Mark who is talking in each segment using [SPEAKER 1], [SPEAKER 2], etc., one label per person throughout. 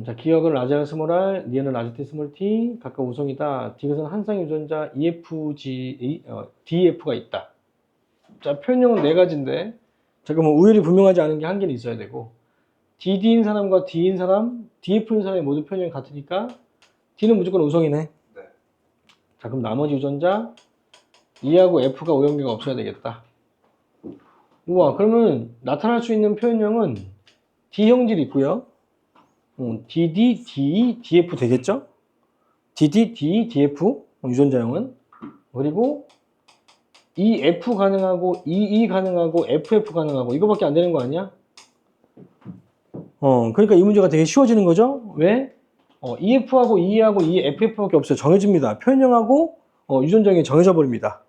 [SPEAKER 1] 자, 기억은 라지알 스몰R, 니은은 라지 T 스몰 t, 각각 우성이다. 디귿은 한 쌍의 유전자 EFG, DF가 있다. 자, 표현형은 네 가지인데, 잠깐만 우열이 분명하지 않은 게 한 개는 있어야 되고, DD인 사람과 D인 사람, DF인 사람이 모두 표현형이 같으니까 D는 무조건 우성이네.
[SPEAKER 2] 네.
[SPEAKER 1] 자, 그럼 나머지 유전자 E하고 F가 오형계가 없어야 되겠다. 우와, 그러면 나타날 수 있는 표현형은 D형질이 있고요. DD, DE, DF 되겠죠? DD, DE, DF 유전자형은. 그리고 EF 가능하고 EE 가능하고 FF 가능하고 이거밖에 안 되는 거 아니야? 그러니까 이 문제가 되게 쉬워지는 거죠? 왜? EF하고 EE하고 EFF밖에 없어요. 정해집니다. 표현형하고 유전자형이 정해져 버립니다.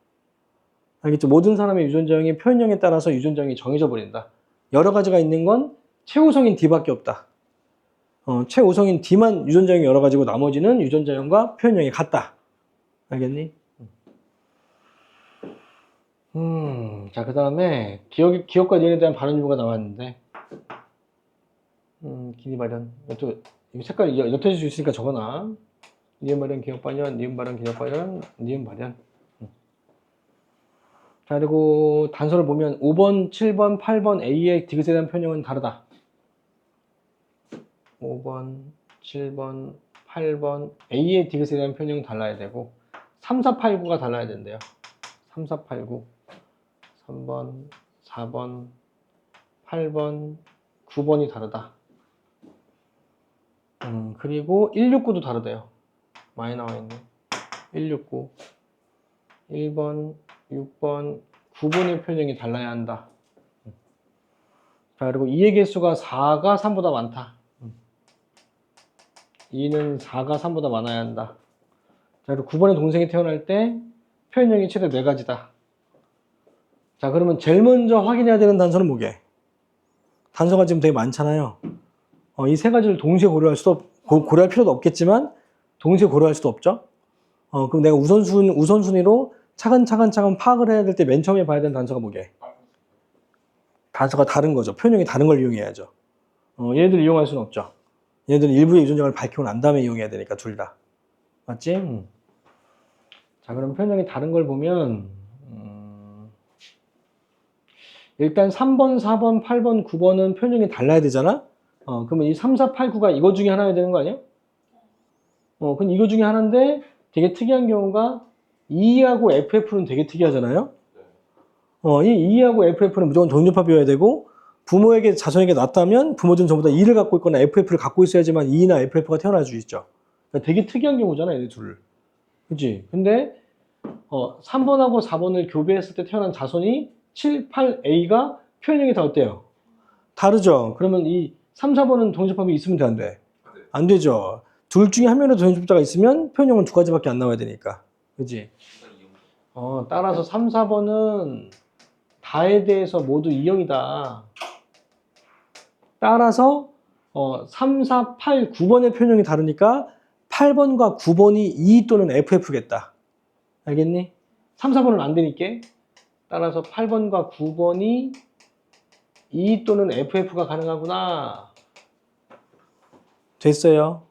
[SPEAKER 1] 알겠죠? 모든 사람의 유전자형이 표현형에 따라서 유전자형이 정해져 버린다. 여러 가지가 있는 건 최우성인 D밖에 없다. 최우성인 D만 유전자형이 여러 가지고 나머지는 유전자형과 표현형이 같다. 알겠니? 자, 그 다음에 기억과 니은에 대한 발언 유무가 나왔는데, 기니 발현. 이 색깔이 옅어질 수 있으니까 적어놔. 니은 발현, 기억 발현, 니은 발현, 기억 발현, 니은 발현. 자, 그리고 단서를 보면 5번, 7번, 8번 A의 디귿에 대한 표현형은 다르다. 5번, 7번, 8번 A의 디귿에 대한 표현형은 달라야 되고 3, 4, 8, 9가 달라야 된대요. 3, 4, 8, 9 3번, 4번, 8번, 9번이 다르다. 그리고 169도 다르대요. 많이 나와있네. 169 1번, 6번, 9번의 표현형이 달라야 한다. 자, 그리고 2의 개수가 4가 3보다 많다. 2는 4가 3보다 많아야 한다. 자, 그리고 9번의 동생이 태어날 때 표현형이 최대 4가지다. 자, 그러면 제일 먼저 확인해야 되는 단서는 뭐게? 단서가 지금 되게 많잖아요. 이 세 가지를 동시에 고려할 필요도 없겠지만 동시에 고려할 수도 없죠. 그럼 내가 우선순위로 차근차근 파악을 해야 될 때 맨 처음에 봐야 되는 단서가 뭐게? 단서가 다른 거죠. 표현형이 다른 걸 이용해야죠. 얘네들 이용할 수는 없죠. 얘네들은 일부의 유전자를 밝히고 난 다음에 이용해야 되니까 둘 다. 맞지? 자, 그럼 표현형이 다른 걸 보면 일단 3번, 4번, 8번, 9번은 표현형이 달라야 되잖아? 그러면 이 3, 4, 8, 9가 이거 중에 하나여야 되는 거 아니야? 그럼 이거 중에 하나인데 되게 특이한 경우가 E하고 FF는 되게 특이하잖아요? 이 E하고 FF는 무조건 정접합이어야 되고 부모에게 자손에게 낳았다면 부모들은 전부 다 E를 갖고 있거나 FF를 갖고 있어야지만 E나 FF가 태어날 수 있죠. 그러니까 되게 특이한 경우잖아, 얘네 둘을. 그치? 근데 3번하고 4번을 교배했을 때 태어난 자손이 7, 8A가 표현형이 다 어때요? 다르죠? 그러면 이 3, 4번은 동접합이 있으면 돼, 안 돼? 안 되죠. 둘 중에 한 명이라도 동접자가 있으면 표현형은 2가지밖에 안 나와야 되니까. 그치? 따라서 3, 4번은 다에 대해서 모두 E형이다. 따라서 3, 4, 8, 9번의 표현형이 다르니까 8번과 9번이 E 또는 FF겠다. 알겠니? 3, 4번은 안 되니까. 따라서 8번과 9번이 E 또는 FF가 가능하구나. 됐어요.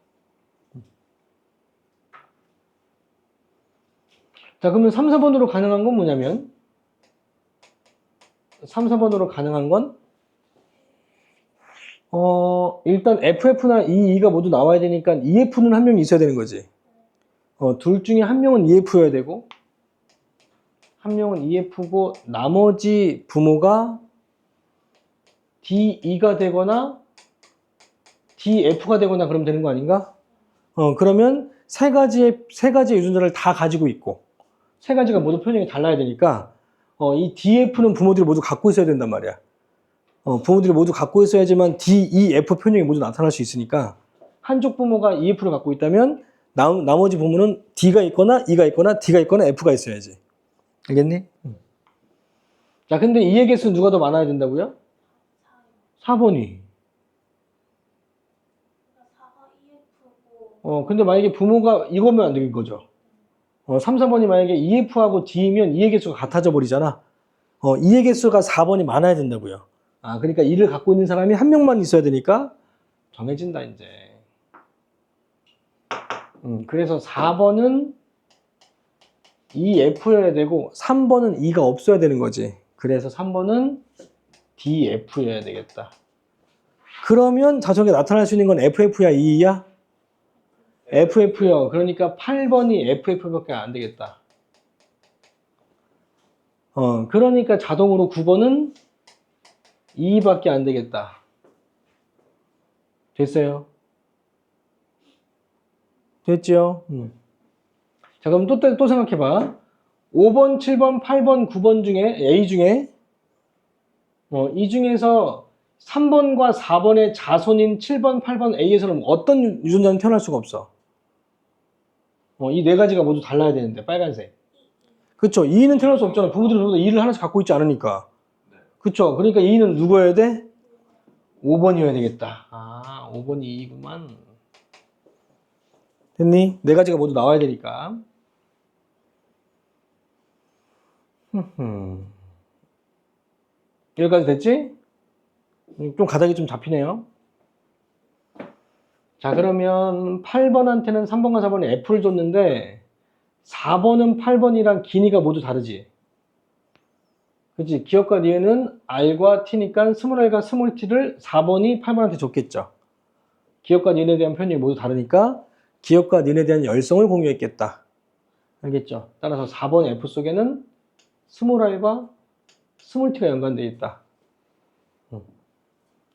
[SPEAKER 1] 자, 그러면 3, 4번으로 가능한 건 뭐냐면 3, 4번으로 가능한 건 일단 FF나 EE가 모두 나와야 되니까 EF는 한 명이 있어야 되는 거지. 둘 중에 한 명은 EF여야 되고 한 명은 EF고 나머지 부모가 DE가 되거나 DF가 되거나 그러면 되는 거 아닌가? 그러면 세 가지의 유전자를 다 가지고 있고 세 가지가 모두 표현형이 달라야 되니까 이 DF는 부모들이 모두 갖고 있어야 된단 말이야. 부모들이 모두 갖고 있어야지만 DEF 표현형이 모두 나타날 수 있으니까 한쪽 부모가 EF를 갖고 있다면 나머지 부모는 D가 있거나 E가 있거나 D가 있거나 F가 있어야지. 알겠니? 자, 근데 E의 개수는 누가 더 많아야 된다고요? 4번이. 근데 만약에 부모가 이거면 안 되는 거죠. 3, 4번이 만약에 EF하고 D이면 E의 개수가 같아져 버리잖아. E의 개수가 4번이 많아야 된다고요. 그러니까 E를 갖고 있는 사람이 한 명만 있어야 되니까 정해진다, 이제. 그래서 4번은 EF여야 되고 3번은 E가 없어야 되는 거지. 그래서 3번은 DF여야 되겠다. 그러면 자석에 나타날 수 있는 건 FF야, E야? FF요. 그러니까 8번이 FF밖에 안 되겠다. 그러니까 자동으로 9번은 E밖에 안 되겠다. 됐어요? 됐죠? 자, 그럼 또 생각해봐. 5번, 7번, 8번, 9번 중에, A 중에, 이 중에서 3번과 4번의 자손인 7번, 8번 A에서는 어떤 유전자는 태어날 수가 없어. 이 네 가지가 모두 달라야 되는데, 빨간색. 그쵸? 2는 태어날 수 없잖아. 부부들이 모두 2를 하나씩 갖고 있지 않으니까. 그쵸? 그러니까 2는 누구여야 돼? 5번이어야 되겠다. 아, 5번이 2구만. 됐니? 네 가지가 모두 나와야 되니까. 여기까지 됐지? 좀 가닥이 좀 잡히네요. 자, 그러면 8번한테는 3번과 4번에 F를 줬는데 4번은 8번이랑 길이가 모두 다르지. 그치? 기억과 니은은 R과 T니까 스몰 R과 스몰 T를 4번이 8번한테 줬겠죠. 기억과 니은에 대한 표현이 모두 다르니까 기억과 니은에 대한 열성을 공유했겠다. 알겠죠? 따라서 4번 F 속에는 스몰 R과 스몰 T가 연관되어 있다.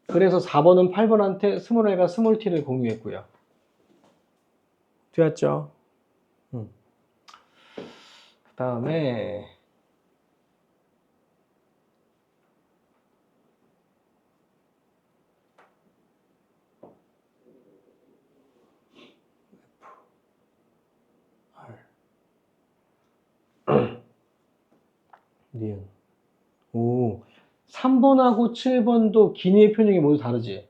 [SPEAKER 1] 그래서 4번은 8번한테 스몰 R과 스몰 T를 공유했고요. 되었죠? 그 다음에 니은. 오, 3번하고 7번도 기니의 표현이 모두 다르지?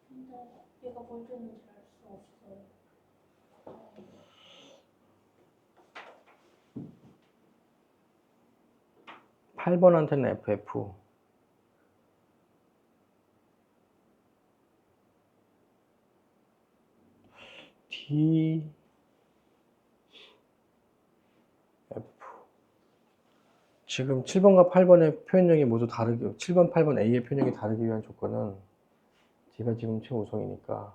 [SPEAKER 2] 근데 얘가 뭘 줬는지 알 수 없어요.
[SPEAKER 1] 8번한테는 FF. D, F. 지금 7번과 8번의 표현력이 모두 다르게, 7번, 8번 A의 표현력이 다르기 위한 조건은 D가 지금 최우성이니까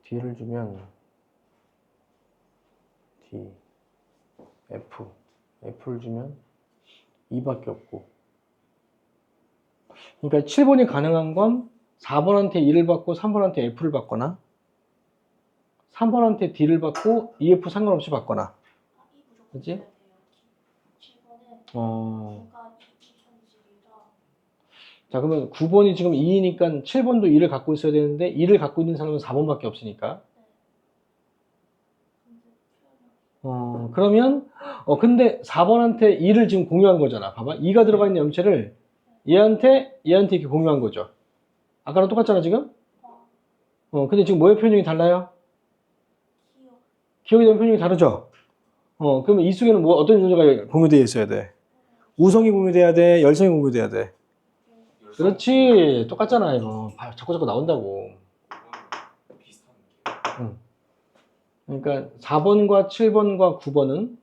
[SPEAKER 1] D를 주면 D, F, F를 주면 E밖에 없고. 그러니까 7번이 가능한 건 4번한테 E를 받고 3번한테 F를 받거나 3번한테 D를 받고 EF 상관없이 받거나. 그치?
[SPEAKER 2] 7번은
[SPEAKER 1] 자, 그러면 9번이 지금 2이니까 7번도 2를 갖고 있어야 되는데 2를 갖고 있는 사람은 4번밖에 없으니까. 그러면 근데 4번한테 2를 지금 공유한 거잖아. 봐봐. 2가 들어가 있는 염체를 얘한테 이렇게 공유한 거죠. 아까랑 똑같잖아, 지금? 근데 지금 뭐의 표현이 달라요? 기억에 대한 표현이 다르죠? 그러면 이 속에는 뭐 어떤 유전자가 공유되어 있어야 돼? 우성이 공유돼야 돼? 열성이 공유돼야 돼? 그렇지. 똑같잖아, 이거. 자꾸 나온다고. 그러니까 4번과 7번과 9번은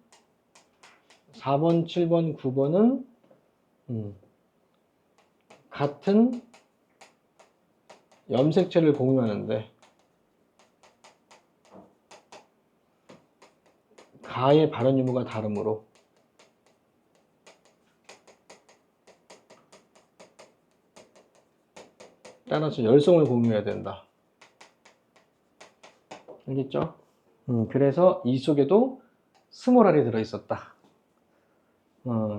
[SPEAKER 1] 4번, 7번, 9번은 같은 염색체를 공유하는데 가의 발현 유무가 다르므로 따라서 열성을 공유해야 된다. 알겠죠? 그래서 이 속에도 스몰 R이 들어있었다.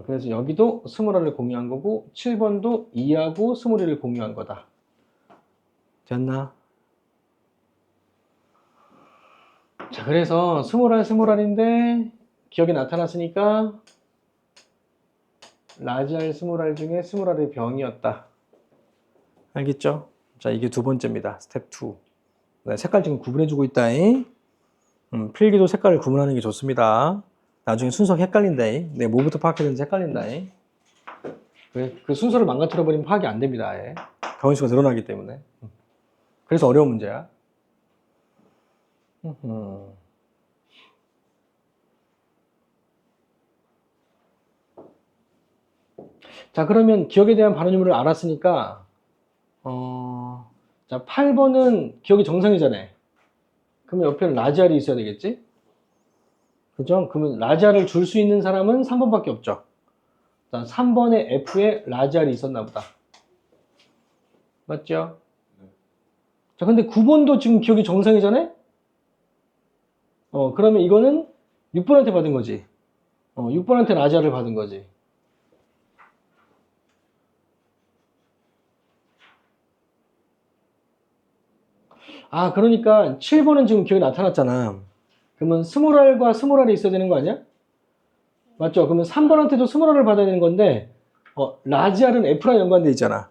[SPEAKER 1] 그래서 여기도 스몰 R을 공유한 거고 7번도 2하고 스몰 R을 공유한 거다. 됐나? 자, 그래서 스몰 R인데 기억이 나타났으니까 라지 R, 스몰 R 중에 스몰 R의 병이었다. 알겠죠? 자, 이게 두 번째입니다. 스텝 2. 네, 색깔 지금 구분해주고 있다. 필기도 색깔을 구분하는 게 좋습니다. 나중에 순서가 헷갈린다. 네, 뭐부터 파악해야 되는지 헷갈린다. 그 순서를 망가뜨려 버리면 파악이 안 됩니다. 아예. 가원수가 늘어나기 때문에. 그래서 어려운 문제야. 자, 그러면 기억에 대한 발언 유무를 알았으니까 자, 8번은 기억이 정상이잖아요. 그러면 옆에는 라지알이 있어야 되겠지? 그죠? 그러면 라지알을 줄 수 있는 사람은 3번밖에 없죠. 자, 3번에 F에 라지알이 있었나 보다. 맞죠? 자, 근데 9번도 지금 기억이 정상이잖아요? 그러면 이거는 6번한테 받은 거지. 6번한테 라지알을 받은 거지. 아, 그러니까 7번은 지금 기억이 나타났잖아. 그러면 스몰알과 스몰알이 있어야 되는 거 아니야? 맞죠? 그러면 3번한테도 스몰알을 받아야 되는 건데, 라지알은 F랑 연관돼 있잖아.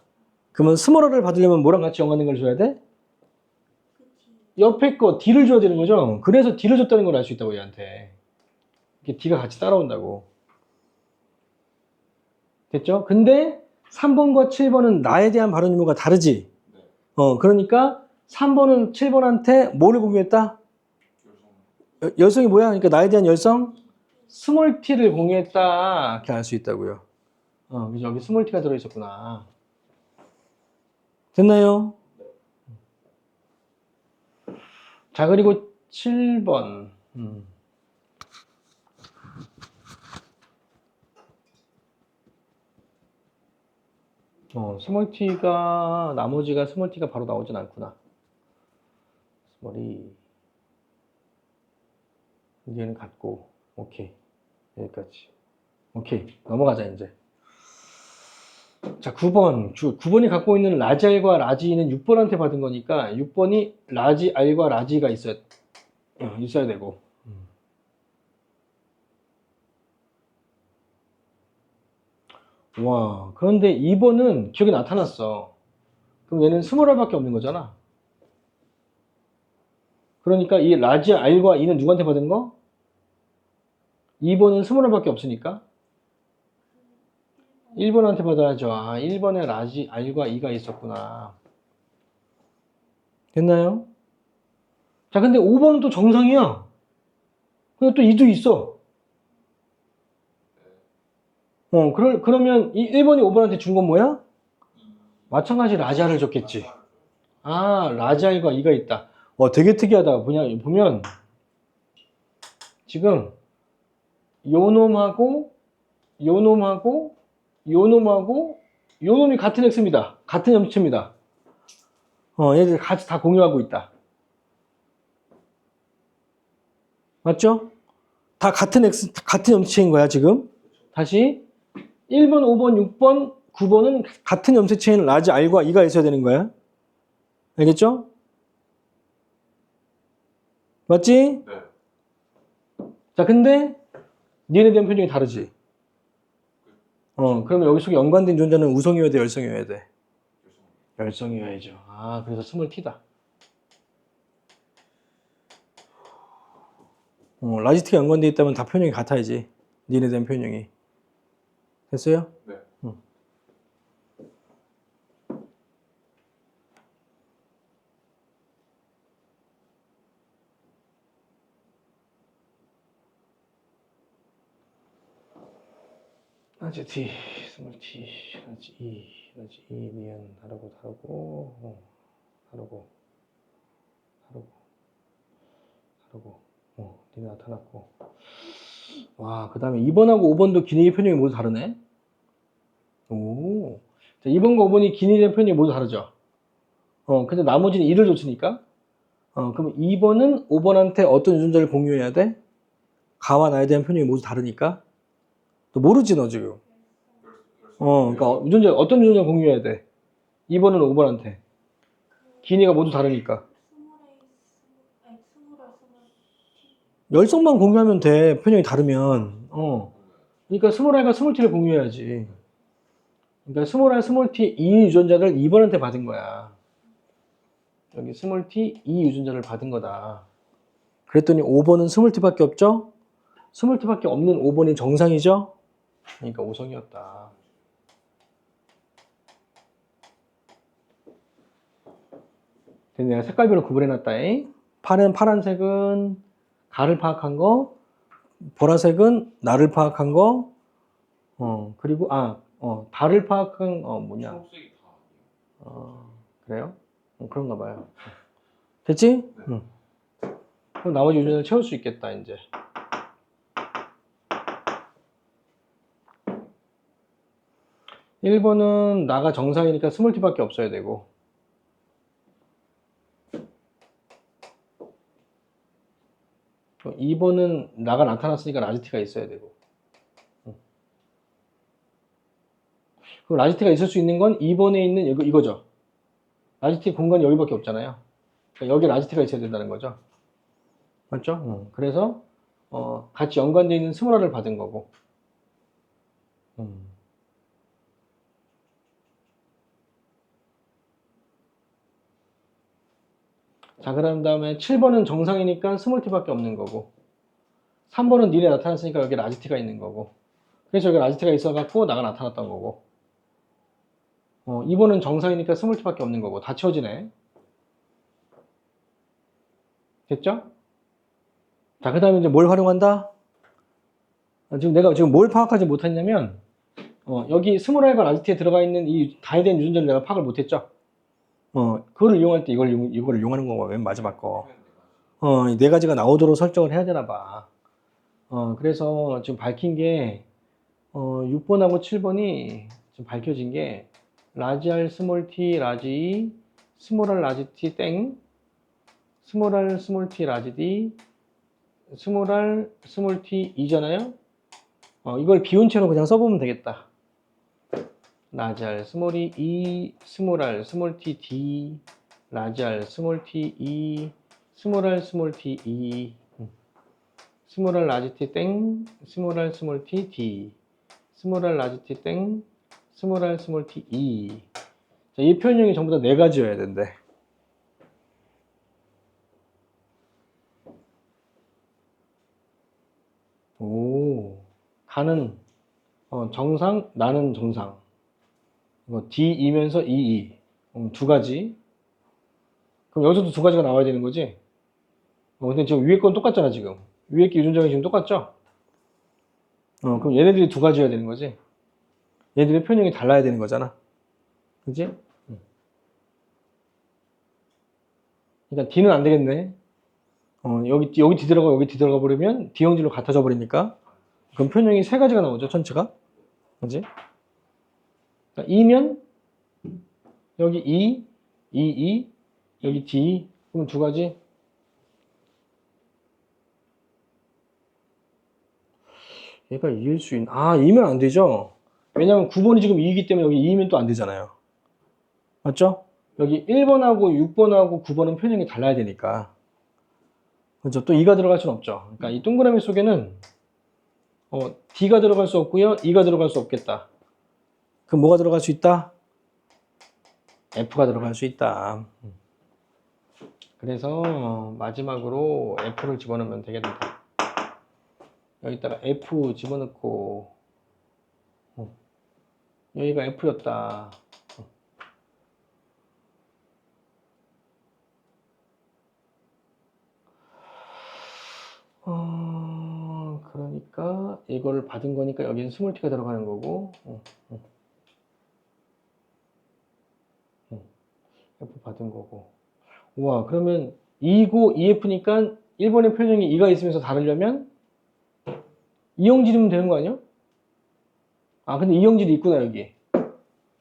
[SPEAKER 1] 그러면 스몰알을 받으려면 뭐랑 같이 연관된 걸 줘야 돼? 옆에 거 D를 줘야 되는 거죠? 그래서 D를 줬다는 걸 알 수 있다고, 얘한테. 이게 D가 같이 따라온다고. 됐죠? 근데 3번과 7번은 나에 대한 발언 유무가 다르지? 그러니까 3번은 7번한테 뭐를 공유했다? 열성이 뭐야? 그러니까 나에 대한 열성? 스몰 t를 공유했다. 이렇게 알 수 있다고요. 그죠? 여기 스몰 t가 들어있었구나. 됐나요? 자, 그리고 7번. 스몰 t가, 나머지가 스몰 t가 바로 나오진 않구나. 스몰이. 얘는 같고. 오케이. 여기까지. 오케이. 넘어가자, 이제. 자, 9번. 9번이 갖고 있는 라지알과 라지는 6번한테 받은 거니까 6번이 라지알과 라지가 있어야 되고. 와, 그런데 2번은 기억이 나타났어. 그럼 얘는 스몰알밖에 없는 거잖아. 그러니까 이 라지알과 이는 누구한테 받은 거? 2번은 스몰알밖에 없으니까 1번한테 받아야죠. 아, 1번에 라지알과 2가 있었구나. 됐나요? 자, 근데 5번은 또 정상이야. 근데 또 2도 있어. 그러면 이 1번이 5번한테 준 건 뭐야? 마찬가지 라지알을 줬겠지. 아, 라지알과 2가 있다. 되게 특이하다. 보면 지금 요놈하고 요놈하고 요놈하고 요놈이 같은 X입니다. 같은 염체입니다. 얘들 같이 다 공유하고 있다. 맞죠? 다 같은 X, 같은 염체인 거야, 지금. 다시 1번, 5번, 6번, 9번은 같은 염색체인 라지 R과 E가 있어야 되는 거야. 알겠죠? 맞지?
[SPEAKER 3] 네.
[SPEAKER 1] 자, 근데 니네 대한 표정이 다르지? 그러면 여기 속에 연관된 존재는 우성이어야 돼, 열성이어야 돼? 열성이어야죠. 아, 그래서 스몰 T다. 라지트가 연관되어 있다면 다 표현이 같아야지. 니네 대한 표현이. 됐어요?
[SPEAKER 3] 네.
[SPEAKER 1] 라지 T, 스몰 T, 라지 E, 미안, 다르고, 니네 나타났고. 와, 그 다음에 2번하고 5번도 기니의 표현이 모두 다르네? 오. 자, 2번과 5번이 기니의 표현이 모두 다르죠? 근데 나머지는 2를 줬으니까? 그럼 2번은 5번한테 어떤 유전자를 공유해야 돼? 가와 나에 대한 표현이 모두 다르니까? 너 모르지, 너 지금? 그러니까 유전자, 어떤 유전자 공유해야 돼? 2번은 5번한테. 기니가 모두 다르니까. 열성만 공유하면 돼. 표현이 다르면. 그러니까 스몰R과 스몰T를 공유해야지. 그러니까 스몰R, 스몰T 이 유전자를 2번한테 받은 거야. 여기 스몰T 이 유전자를 받은 거다. 그랬더니 5번은 스몰T밖에 없죠? 스몰T밖에 없는 5번이 정상이죠? 그러니까 오성이었다. 그래서 내가 색깔별로 구분해놨다. 파란색은 가를 파악한 거, 보라색은 나를 파악한 거, 그리고, 달을 파악한, 뭐냐.
[SPEAKER 3] 초록색이 다
[SPEAKER 1] 그래요? 그런가 봐요. 됐지? 응. 그럼 나머지 유전을 채울 수 있겠다, 이제. 일 번은 나가 정상이니까 스몰티밖에 없어야 되고. 2번은 나가 나타났으니까 라지티가 있어야 되고. 그럼 라지티가 있을 수 있는 건 2번에 있는 이거죠. 라지티 공간이 여기밖에 없잖아요. 그러니까 여기 라지티가 있어야 된다는 거죠. 맞죠? 그래서 같이 연관되어 있는 스모라를 받은 거고. 자, 그런 다음에 7번은 정상이니까 스몰티밖에 없는 거고. 3번은 닐에 나타났으니까 여기 라지티가 있는 거고. 그래서 여기 라지티가 있어갖고 나가 나타났던 거고. 2번은 정상이니까 스몰티밖에 없는 거고. 다 채워지네. 됐죠? 자, 그 다음에 이제 뭘 활용한다? 내가 지금 뭘 파악하지 못했냐면, 여기 스몰알과 라지티에 들어가 있는 이 다이덴 유전자를 내가 파악을 못했죠? 그거를 이용할 때 이걸 이용하는 거가 맨 마지막 거. 이 네 가지가 나오도록 설정을 해야 되나 봐. 그래서 지금 밝힌 게, 6번하고 7번이 지금 밝혀진 게, 라지알 스몰 t 라지, 스몰알 라지 t 땡, 스몰알 스몰 t 라지 d, 스몰알 스몰 t 2잖아요? 이걸 비운체로 그냥 써보면 되겠다. 라지알 스몰이 2, 스몰알 스몰 t d, 라지알 스몰 t 2, 스몰알 스몰 t 2, 스몰알 라지 t 땡, 스몰알 스몰 t d, 스몰알 라지 t 땡, 스몰알 스몰 t 2. 자, 이 표현형이 전부 다 네 가지여야 된대. 오, 가는 정상, 나는 정상. D이면서 EE. 두 가지. 그럼 여기서도 두 가지가 나와야 되는 거지? 근데 지금 위에 건 똑같잖아, 지금. 위에 게 유전자가 지금 똑같죠? 그럼 얘네들이 두 가지여야 되는 거지? 얘들의 표현형이 달라야 되는 거잖아. 그지? 그러니까 D는 안 되겠네. 여기 D 들어가고 여기 D 들어가 버리면 D형질로 같아져 버리니까. 그럼 표현형이 세 가지가 나오죠, 전체가. 그지? 그러니까 E면 여기 E, 여기 D. 그럼 두 가지. 얘가 2일 수 있나? 2면 안 되죠? 왜냐면 9번이 지금 2이기 때문에 여기 2면 또 안 되잖아요. 맞죠? 여기 1번하고 6번하고 9번은 표현형이 달라야 되니까. 그렇죠? 또 2가 들어갈 수는 없죠. 그러니까 이 동그라미 속에는 D가 들어갈 수 없고요. E가 들어갈 수 없겠다. 그럼 뭐가 들어갈 수 있다? F가 들어갈 수 있다. 그래서 마지막으로 F를 집어넣으면 되겠다. 여기다가 F 집어넣고 여기가 F였다. 그러니까 이걸 받은 거니까 여기는 스몰티가 들어가는 거고 F 받은 거고. 우와, 그러면 2고 2F니까 1번의 표현형이 2가 있으면서 다르려면 이형질이면 되는 거 아니야? 근데 이형질이 있구나, 여기.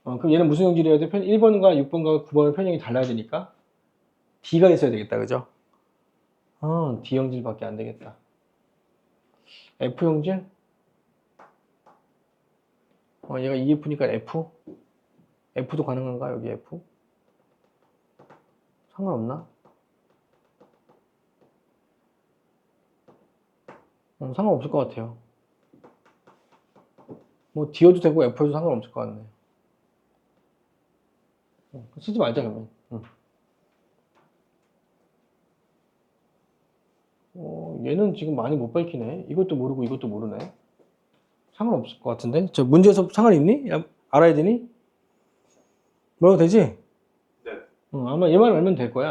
[SPEAKER 1] 그럼 얘는 무슨 형질이어야 돼? 1번과 6번과 9번의 표현형이 달라야 되니까 D가 있어야 되겠다, 그죠? D형질밖에 안 되겠다. F형질? 얘가 2F니까 F? F도 가능한가, 여기 F? 상관없나? 상관없을 것 같아요. 뭐 D여도 되고 F여도 상관없을 것 같네. 쓰지 말자, 그러면. 얘는 지금 많이 못 밝히네. 이것도 모르고 이것도 모르네. 상관없을 것 같은데? 저 문제에서 상관 있니? 알아야 되니? 뭐라고 되지?
[SPEAKER 3] 네.
[SPEAKER 1] 아마 얘만 알면 될 거야.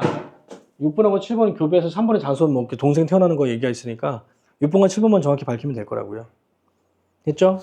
[SPEAKER 1] 6번하고 7번 교배에서 3번의 장소는 뭐 이렇게 동생 태어나는 거 얘기가 있으니까 6번과 7번만 정확히 밝히면 될 거라고요. 됐죠?